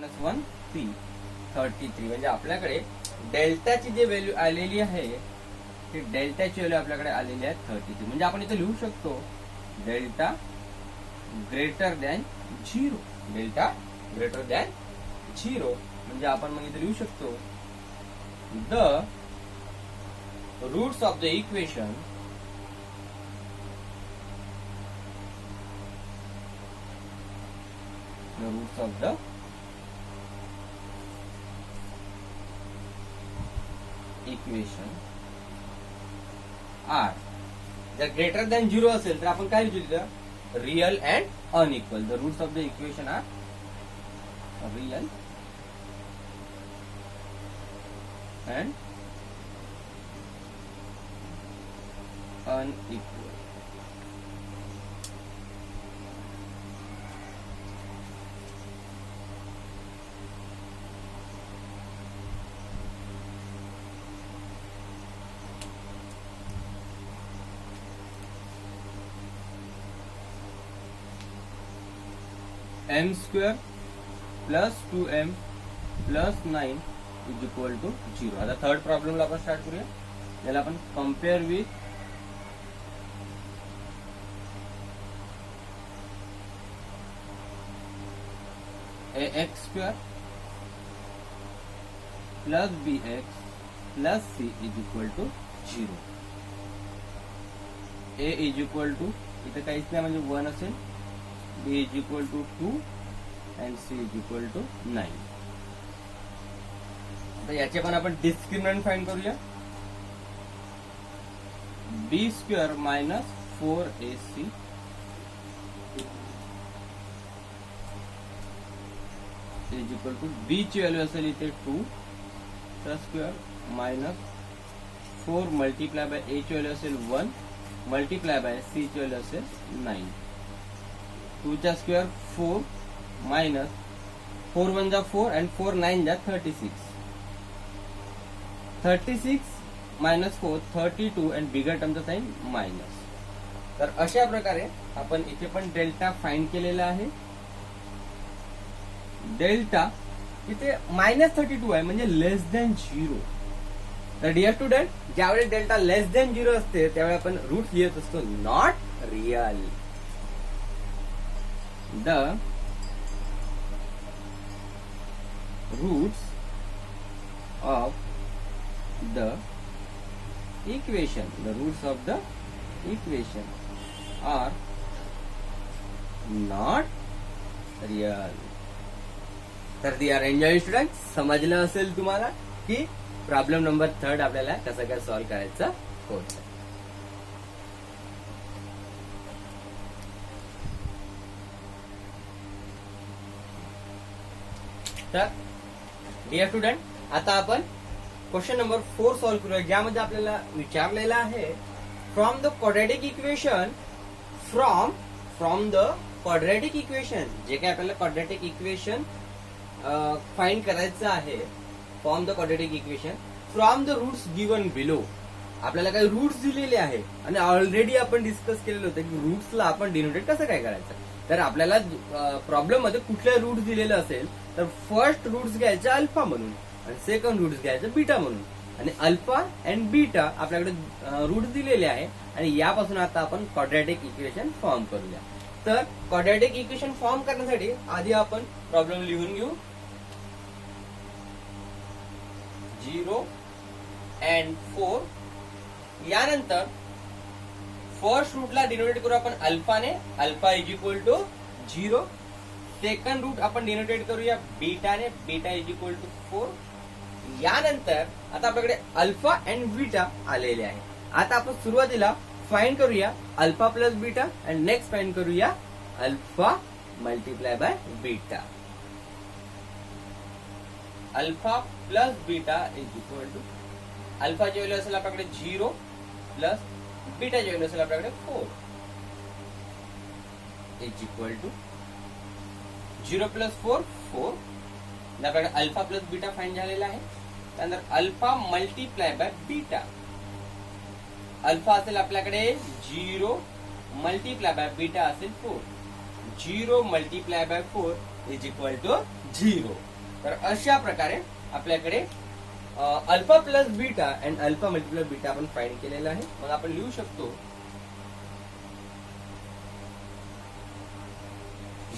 -1 3 33 म्हणजे आपल्याकडे डेल्टाची जी व्हॅल्यू आलेली आहे ती डेल्टाची व्हॅल्यू आपल्याकडे आलेली आहे 33. म्हणजे आपण इथे लिहू शकतो delta greater than 0. Delta greater than 0 म्हणजे आपण मग इथे लिहू शकतो the roots of the equation equation are. जर ग्रेटर दॅन 0 असेल तर आपण काय लिहू तिथं real and unequal. The roots of the equation are real and unequal. m square plus 2m plus 9 is equal to 0. आता थर्ड प्रॉब्लेमला आपण स्टार्ट करूया. याला आपण compare with ax square plus bx plus c is equal to 0. a is equal to इथे काहीच नाही म्हणजे 1 असेल. b is equal to 2 and c is equal to 9. आता याचे पण आपण डिस्क्रिमिनंट फाइंड करूया. b square minus 4ac is equal to b ची व्हॅल्यू असेल इथे 2 चा square minus 4 multiply by a ची व्हॅल्यू असेल 1 मल्टिप्लाय बाय c ची व्हॅल्यू असेल 9. 2 चा स्क्वेअर 4 मायनस 4 1 जा 4 and 4 9 जा 36. 36 मायनस 4 32 and बिगर टर्मचा साइन मायनस. तर अशा प्रकारे आपण इथे पण डेल्टा फाइंड केलेला आहे. डेल्टा इथे -32 आहे म्हणजे लेस दॅन 0. तर डिअर स्टुडंट, ज्यावेळी डेल्टा लेस दॅन 0 असते त्यावेळी आपण रूट लिहित असतो not real. The roots of the equation are not real. तर डिअर एन्जॉय स्टुडंट, समजलं असेल तुम्हाला की प्रॉब्लेम नंबर 3 आपल्याला कसं काय सॉल्व्ह करायचं होतं. तर डिअर स्टुडंट, आता आपण क्वेश्चन नंबर 4 सॉल्व्ह करूया, ज्यामध्ये आपल्याला विचारलेला आहे फ्रॉम द क्वाड्रॅटिक इक्वेशन जे काय आपल्याला क्वाड्रॅटिक इक्वेशन फाइंड करायचं आहे. From the quadratic equation from the roots given below. आपल्याला काही रूट्स दिलेले आहे आणि ऑलरेडी आपण डिस्कस केलेलं होतं की रूट्सला आपण डिनोटेट कसं काय करायचं. तर आपल्याला प्रॉब्लेम मध्ये कुठल्या रूट्स दिलेलं असेल तर फर्स्ट रूट्स घ्यायचे अल्फा म्हणून आणि सेकंड रूट्स घ्यायचे बीटा म्हणून. आणि अल्फा अँड बीटा आपल्याकडे रूट्स दिलेले आहे आणि यापासून आता आपण क्वाड्रॅटिक इक्वेशन फॉर्म करूया. तर क्वाड्रॅटिक इक्वेशन फॉर्म करण्यासाठी आधी आपण प्रॉब्लेम लिहून घेऊ. 0 and 4. यानंतर फर्स्ट रूटला डिनोटेट करू आपण अल्फाने. Alpha is equal to 0. Second root आपण डिनोटेट करूया बीटाने. Beta is equal to 4. यानंतर आता आपल्याकडे अल्फा अँड बीटा आलेले आहे. आता आपण सुरुवातीला फाइंड करूया alpha plus beta and next find करूया alpha multiply by beta. Alpha plus beta is equal to अल्फाची व्हॅल्यू असेल आपल्याकडे 0 प्लस बीटाची व्हॅल्यू असेल आपल्याकडे 4 इज इक्वल टू 0 प्लस 4 4. आपल्याकडे अल्फा प्लस बीटा फाइंड झालेला आहे. त्यानंतर alpha multiply by beta. Alpha असेल आपल्याकडे 0 मल्टिप्लाय बाय बीटा असेल 4. 0 multiply by 4 is equal to 0. तर अशा प्रकारे आपल्याकडे alpha plus beta and alpha multiply beta आपण फाइंड केलेला आहे. मग आपण लिहू शकतो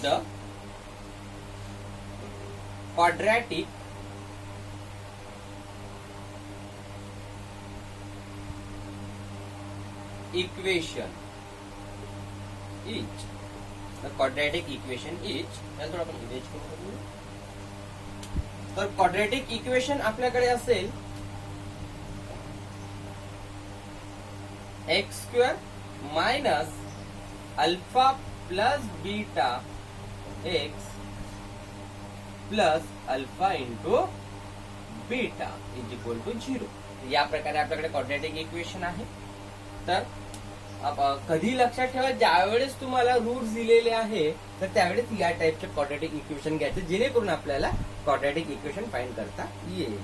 the quadratic equation is quadratic equation is याला थोडं आपण इमेज करू. तर क्वाड्रॅटिक इक्वेशन आपल्याकडे असेल x square minus alpha plus beta x plus alpha into beta is equal to 0. या प्रकारे आपल्याकडे क्वाड्रॅटिक इक्वेशन आहे. तर कधी लक्षात ठेवा, ज्यावेळेस तुम्हाला रूट्स दिलेले आहे तर त्यावेळेस या टाइपचे क्वाड्रॅटिक इक्वेशन घ्यायचे, जेणेकरून आपल्याला क्वाड्रॅटिक इक्वेशन फाइंड करता येईल.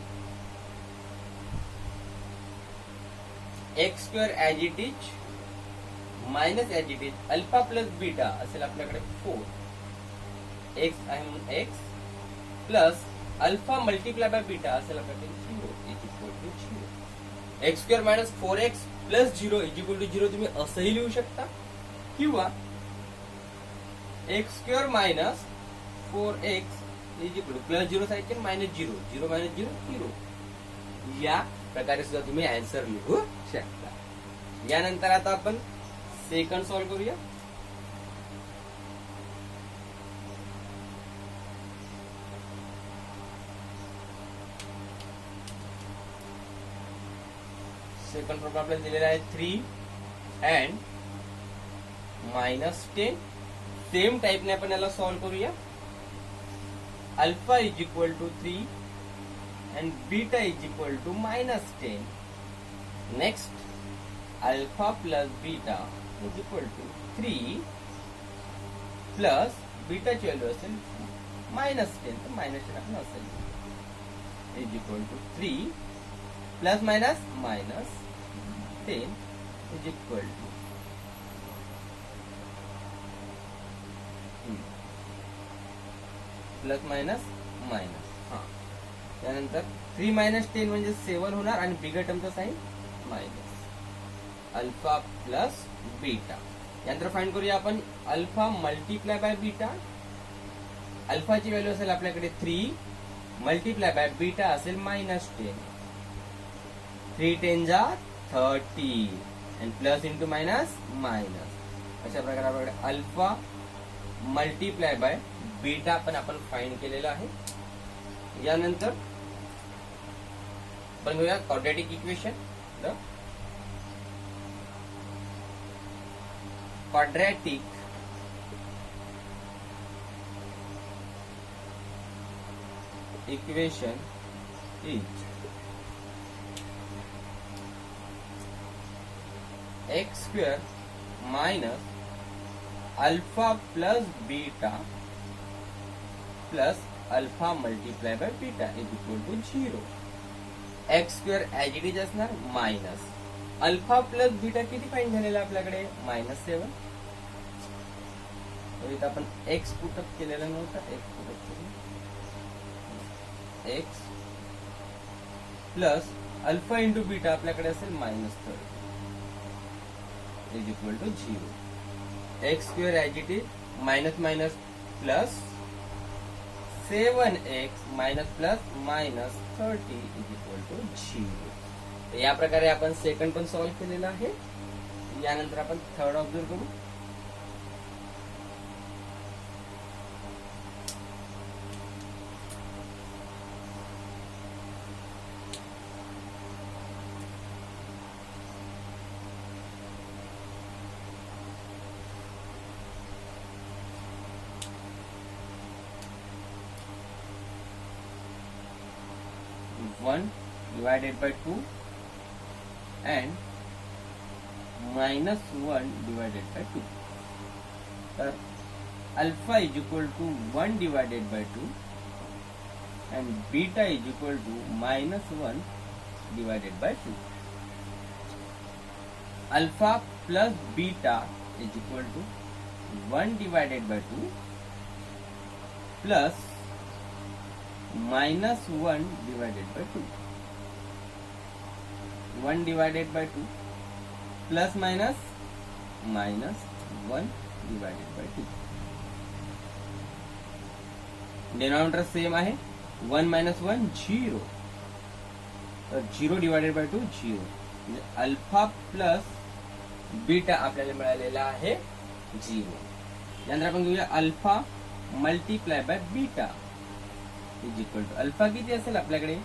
X square as it is minus as it is alpha plus beta असेल आपल्याकडे 4 एक्स आहे म्हणून x plus alpha multiply by beta असेल आपल्याकडे 0 is equal to 0. X square minus 4x plus 0 is equal to 0 तुम्ही असंही लिहू शकता, किंवा x square minus 4x is equal to plus 0 side minus 0 0 minus 0 0. या प्रकारे सुद्धा तुम्ही आन्सर लिहू शकता. यानंतर आता आपण सेकंड सॉल्व्ह करूया. सेकंड प्रॉब्लेम आपल्याला दिलेला आहे 3 अँड -10. सेम टाइपने आपण याला सॉल्व्ह करूया. Alpha is equal to 3 and beta is equal to -10. Next alpha plus beta is equal to 3 plus बीटाची व्हॅल्यू असेल -10, तर -10 आपण असेल is equal to 3 plus minus -10 is equal to plus minus minus. हा, त्यानंतर 3 - 10 म्हणजे 7 होणार आणि बिगर टर्मचा sign minus alpha plus beta. यानंतर फाइंड करूया आपण alpha multiply by beta. अल्फाची value असेल आपल्याकडे 3 मल्टिप्लाय बाय बीटा असेल -10. 3 10 जा 30 and plus into minus minus. अशा प्रकारे आपल्याकडे अल्फा मल्टिप्लाय बाय बीटा आपण फाइंड केलेला आहे. यानंतर आपण घेऊया quadratic equation. Quadratic equation is x square minus alpha plus beta plus alpha multiply by beta is equal to 0. X square as it is असणार मायनस अल्फा प्लस बीटा किती find झालेला आपल्याकडे -7. तर इथं आपण एक्स पुटअप केलेला नव्हता, x put up केलं x plus alpha into beta आपल्याकडे असेल -30 is equal to 0. X square as it is minus minus plus 7x minus plus -30 is equal to 0. तर या प्रकारे आपण सेकंड पण सॉल्व्ह केलेला आहे. यानंतर आपण थर्ड ऑब्झर्व करू. One divided by 2 and -1 divided by 2. तर alpha is equal to 1 divided by 2 and beta is equal to -1 divided by 2. Alpha plus beta is equal to 1 divided by 2 plus minus 1 divided by 2, 1 divided by 2 plus minus minus 1 divided by 2. Denominator same आहे, 1 minus 1 0, तर 0 divided by 2 0, म्हणजे alpha plus beta आपल्याला मिळालेला आहे 0. यानंतर आपण घेऊया alpha multiply by beta is equal to, alpha किती असेल आपल्याकडे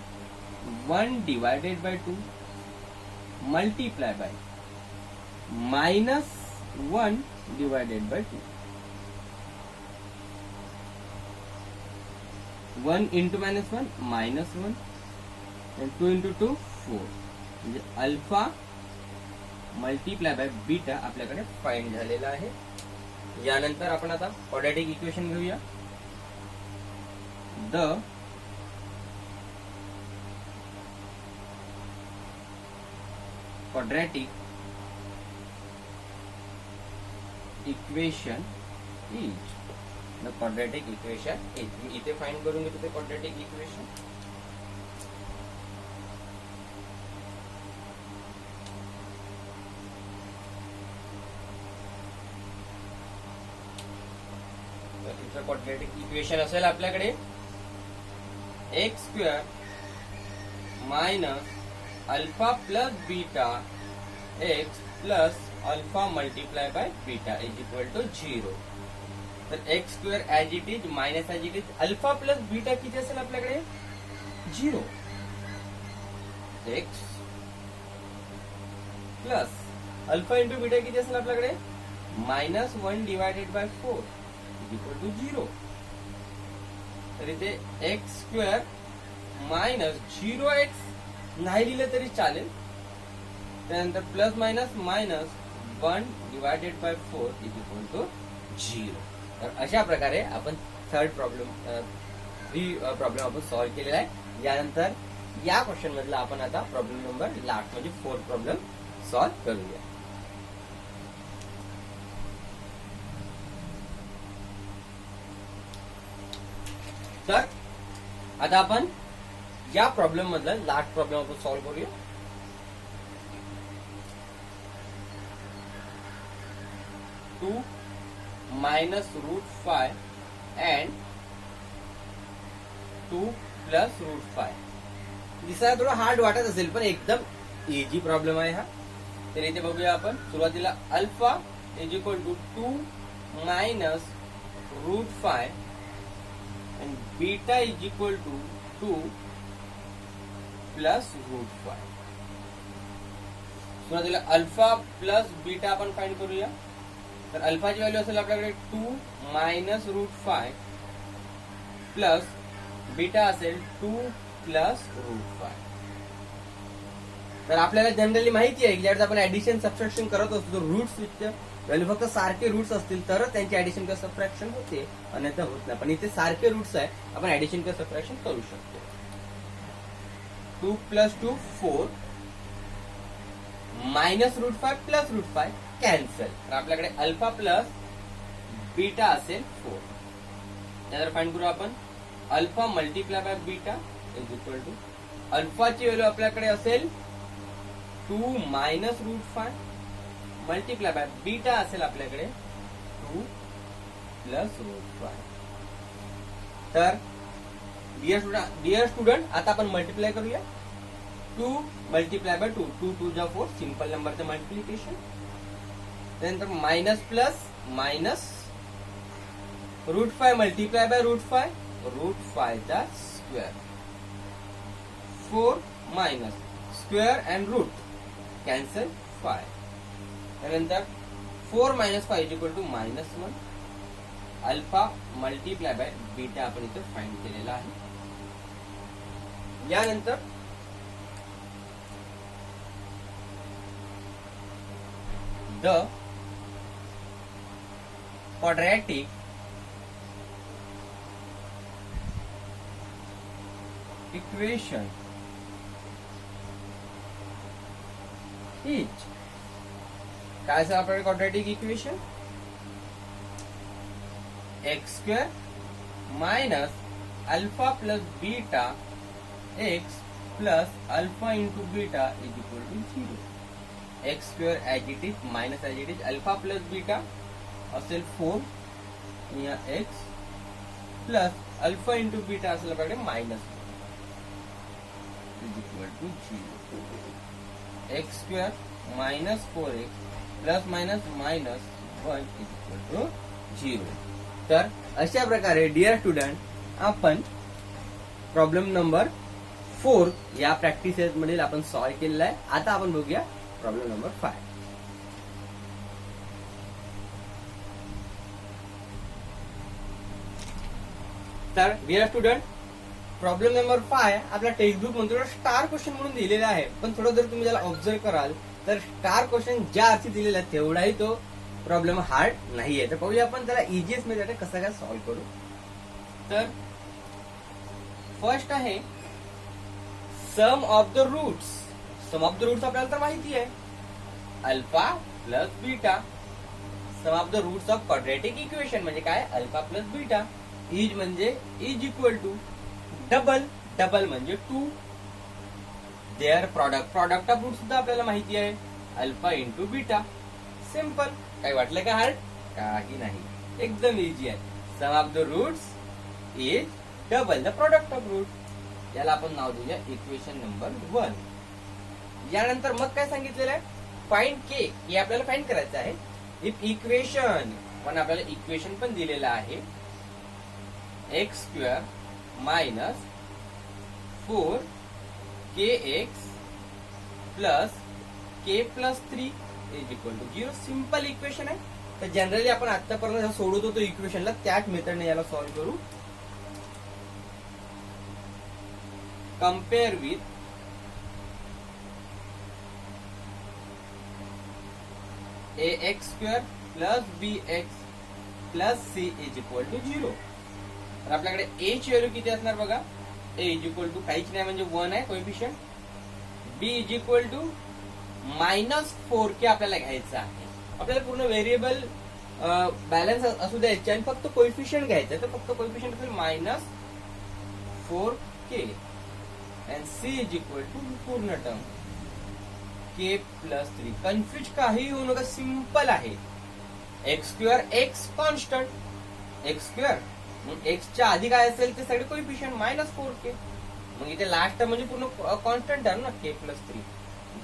1 divided by 2 multiply by minus 1 divided by 2. 1 into minus 1 minus 1 and 2 into 2 4, म्हणजे अल्फा मल्टीप्लाय बाय बीटा आपल्याकडे फाइंड झालेला आहे. यानंतर आपण आता क्वाड्रॅटिक इक्वेशन घेऊया. The quadratic equation is, the quadratic equation is, मी इथे फाइंड करून घेतो ते क्वाड्रॅटिक इक्वेशन. क्वाड्रॅटिक इक्वेशन असेल आपल्याकडे x square minus alpha plus beta x plus alpha multiply by beta is equal to 0. तर x square as it is minus as it is, alpha plus beta किती असेल आपल्याकडे 0, x plus alpha into beta किती असेल आपल्याकडे minus 1 divided by 4 equal to 0. तर इथे x square minus 0x नाही लिहिलं तरी चालेल, त्यानंतर plus minus minus 1 divided by 4 is equal to 0. तर अशा प्रकारे आपण थर्ड प्रॉब्लेम आपण सॉल्व्ह केलेला आहे. यानंतर या क्वेश्चन मधला आपण आता प्रॉब्लेम नंबर लास्ट म्हणजे 4 प्रॉब्लेम सॉल्व्ह करूया. तर आता आपण या प्रॉब्लेम मधला लास्ट प्रॉब्लेम आपण सॉल्व्ह करूया. Two minus root 5 and 2 plus root 5. दिसायला थोडं हार्ड वाटत असेल पण एकदम इझी प्रॉब्लेम आहे हा. तर इथे बघूया आपण सुरुवातीला alpha is equal to 2 minus root 5 and beta is equal to 2 plus root 5. सुरुवातीला अल्फा प्लस बीटा आपण फाइंड करूया. तर अल्फाची व्हॅल्यू असेल आपल्याकडे 2 मायनस रूट 5 प्लस बीटा असेल 2 प्लस रूट 5. तर आपल्याला जनरली माहिती आहे की ज्यावेळेस आपण ऍडिशन सबट्रॅक्शन करत असतो रूट्स व्हॅल्यू फक्त सारखे रूट्स असतील तरच त्यांची ऍडिशन किंवा सबट्रॅक्शन होते, अन्यथा होत नाही. पण इथे सारखे रूट्स आहे, आपण ऍडिशन किंवा सबट्रॅक्शन करू शकतो. 2 plus 2 4 minus root 5 plus root 5 cancel. तर आपल्याकडे अल्फा प्लस बीटा असेल 4. त्यानंतर फाइंड करू आपण alpha multiply by beta is equal to, अल्फाची व्हॅल्यू आपल्याकडे असेल 2 minus root 5 multiply by beta असेल आपल्याकडे 2 प्लस रूट 5. तर डिअर स्टुडंट आता आपण मल्टिप्लाय करूया. 2 मल्टीप्लाय बाय 2, 2 2 जा 4, सिंपल नंबरचं मल्टिप्लिकेशन. त्यानंतर minus plus minus root 5 multiply by root 5, root 5 चा square. 4 minus square and root cancel 5. त्यानंतर 4 minus 5 is equal to minus 1. Alpha multiply by beta आपण इथे फाइंड केलेला आहे. यानंतर द क्वाड्रॅटिक इक्वेशन इज, काय असेल आपल्याकडे quadratic equation x square minus alpha plus beta x plus alpha into beta is equal to 0. X square as it is minus as it is alpha plus beta असेल 4 x plus alpha into beta असेल आपल्याकडे minus is equal to 0. X square minus 4x plus minus minus 1 is equal to 0. तर अशा प्रकारे dear student आपण problem number 4 या practices मधील आपण सॉल्व्ह केलेला आहे. आता आपण बघूया प्रॉब्लेम नंबर 5. तर डिअर स्टुडंट प्रॉब्लेम नंबर 5 आपल्या टेक्स्टबुक मध्ये स्टार क्वेश्चन म्हणून दिलेला आहे, पण थोडं जर तुम्ही त्याला ऑब्झर्व कराल तर स्टार क्वेश्चन ज्या अर्थी दिलेला आहे तेवढाही तो प्रॉब्लेम हार्ड नाहीये. तर पाहूया आपण त्याला इझिएस्ट मेथड कसं काय सॉल्व्ह करू. तर फर्स्ट आहे sum of the roots. Sum of the roots आपल्याला तर माहिती आहे alpha plus beta. Sum of the roots of quadratic equation म्हणजे काय अल्फा प्लस बीटा. इज म्हणजे is equal to double. Double म्हणजे 2. देअर प्रॉडक्ट ऑफ रूट सुद्धा आपल्याला माहिती आहे अल्फा इंटू बीटा. सिंपल. काही वाटलं का हार्ड? काही नाही, एकदम इझी आहे. Sum of the roots is double the product of root. याला आपण नाव देऊया इक्वेशन नंबर 1. यानंतर मग काय सांगितलेलं आहे फाइंड के. हे आपल्याला फाइंड करायचं आहे. इफ इक्वेशन पण आपल्याला इक्वेशन पण दिलेलं आहे x square minus 4 k x plus k plus 3 is equal to 0. Simple equation आहे. तर जनरली आपण आतापर्यंत सोडवत होतो इक्वेशनला त्याच मेथडने याला सॉल्व्ह करू. Compare with ax square plus bx plus c is equal to 0. तर आपल्याकडे a ची व्हॅल्यू किती असणार बघा. a इज इक्वल टू काहीच नाही म्हणजे 1 आहे coefficient. b is equal to minus 4k आपल्याला घ्यायचं आहे. आपल्याला पूर्ण व्हेरिएबल बॅलन्स असू द्यायचे आणि फक्त कोएफिशियंट घ्यायचं. तर फक्त कोएफिशियंट असेल minus 4k and c is equal to पूर्ण टर्म k प्लस 3. कन्फ्युज काही होऊ नका, सिंपल आहे. X square x constant x square मग एक्सच्या आधी काय असेल ते सगळे कोएफिशियंट मायनस 4k. मग इथे लास्ट टर्म म्हणजे पूर्ण कॉन्स्टंट टर्म ना k प्लस 3.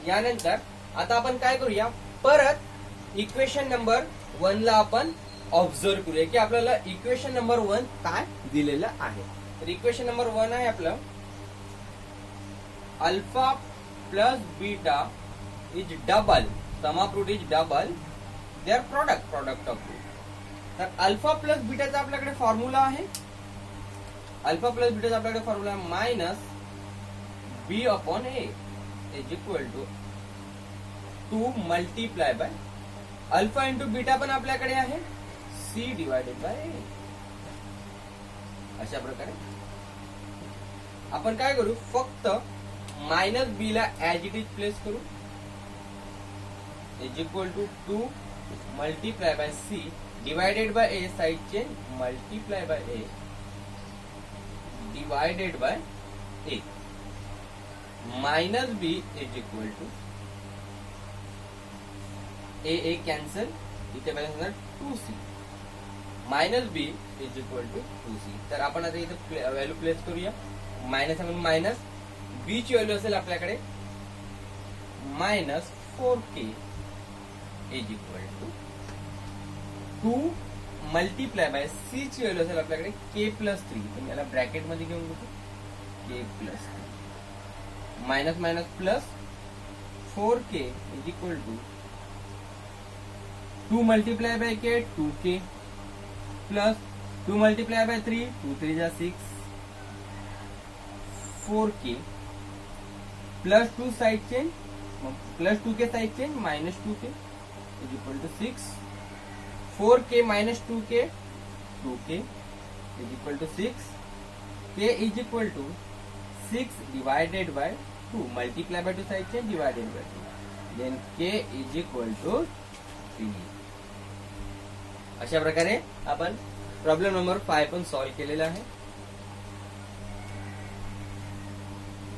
यानंतर आता आपण काय करूया परत इक्वेशन नंबर 1 ला आपण ऑब्झर्व करूया की आपल्याला इक्वेशन नंबर 1 काय दिलेलं आहे. तर इक्वेशन नंबर 1 आहे आपलं alpha plus beta is double. Sum of root is double their product of root. तर अल्फा प्लस बीटाचा आपल्याकडे फॉर्म्युला आहे. अल्फा प्लस बीटाचा आपल्याकडे फॉर्म्युला आहे minus b upon a is equal to 2 multiply by alpha into beta पण आपल्याकडे आहे सी डिवायडेड बाय ए. अशा प्रकारे आपण काय करू फक्त मायनस बी ला ऍज इट इज प्लेस करू is equal to 2 multiply by c divided by a. Side change multiply by a divided by a. Minus b is equal to a cancel. इथे balance 2c minus b is equal to 2c. तर आपण आता इथे value place करूया. Minus म्हणून minus b ची value असेल आपल्याकडे minus 4k is equal to 2 multiply by c ची व्हॅल्यू असेल आपल्याकडे k प्लस 3. तर याला ब्रॅकेट मध्ये घेऊन घेतो k plus 3 minus minus plus 4k is equal to 2 multiply by k 2k प्लस 2 मल्टीप्लाय बाय 3 2 3 जा 6 4k plus 2 side change plus 2k side change minus 2k is equal to 6. 4k minus 2k 2k is equal to 6. k is equal to 6 divided by 2 multiply by 2 side change divided by 2 then k is equal to 3. अशा प्रकारे आपण problem number 5 पण solve केलेला आहे.